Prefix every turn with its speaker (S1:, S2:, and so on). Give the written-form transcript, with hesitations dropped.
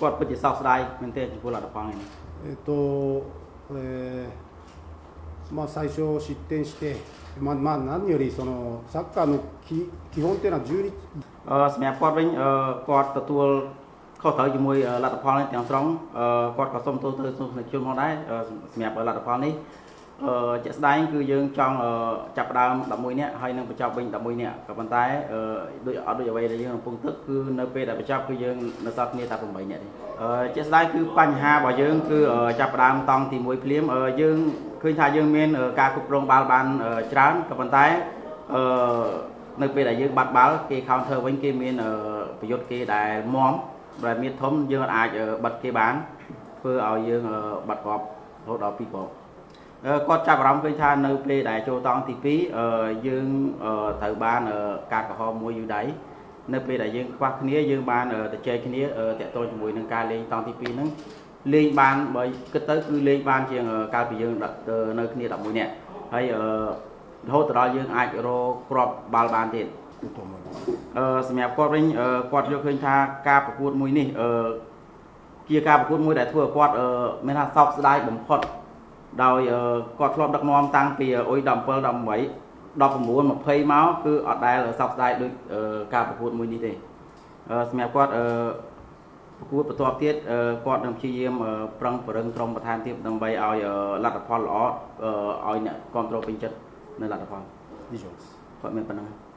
S1: គាត់ពិតជាសោកស្ដាយមែនទេចំពោះលទ្ធផលនេះ
S2: 最初失点して、何よりそのサッカーの基本っていうのは12
S1: សម្រាប់គាត់វិញគាត់ទទួលខុសត្រូវជាមួយលទ្ធផលនេះទាំងស្រុងគាត់ក៏សូមទូទៅទស្សនិកជនផងដែរសម្រាប់លទ្ធផលនេះជាក់ស្ដែងគឺយើងចង់ចាប់ផ្ដើម11នាក់ហើយនឹងបញ្ចប់វិញ11នាក់ក៏ប៉ុន្តែដូចអត់ដូចអ្វីដែលយើងកំពុងទឹកគឺនៅពេលដែលបញ្ចប់គឺយើងនៅសល់គ្នាតែ8នាក់ទេជាក់ស្ដែងគឺបញ្ហារបស់យើងគឺចាប់ផ្ដើមតង់ទី1ភ្លាមយើងឃើញថាយើងមានការគ្រប់គ្រងបាល់បានច្រើនក៏ប៉ុន្តែនៅពេលដែលយើងបាត់បាល់គេ counter វិញគេមានប្រយុទ្ធគេដែលមាំដែលមានធំយើងអាចបិទគេបានធ្វើឲ្យយើងបាត់គ្រាប់រហូតដល់2គ្រាប់គាត់ចាប់អារម្មណ៍ឃើញថានៅពេលដែលចូលតង់ទី2យើងត្រូវបានការកំហុសមួយយូរដៃនៅពេលដែលយើងខ្វះគ្នាយើងបានទៅជែកគ្នាតាក់ទងជាមួយនឹងការលេងតង់ទី2ហ្នឹងលេងបានបើគិតទៅគឺលេងបានជាងកាលពីយើងនៅគ្នា11នាក់ហើយរហូតដល់យើងអាចរកគ្រាប់បាល់បានទៀតសម្រាប់គាត់វិញគាត់យកឃើញថាការប្រកួតមួយនេះជាការប្រកួតមួយដែលធ្វើឲ្យគាត់មានថាសោកស្ដាយបំផុតដោយគាត់ធ្លាប់ដឹកនាំតាំងពីអ៊ុយ17 18 19 20មកគឺអត់ដែលសោកស្ដាយដូចការប្រកួតមួយនេះទេសម្រាប់គាត់ប្រកួតបន្ទាប់ទៀតគាត់នឹងព្យាយាមប្រឹងប្រែងក្រុមប្រធានទៀតដើម្បីឲ្យលទ្ធផលល្អឲ្យអ្នកគ្រប់គ្រងពេញចិត្តនៅលទ្ធផលគាត់មានប៉ុណ្ណឹង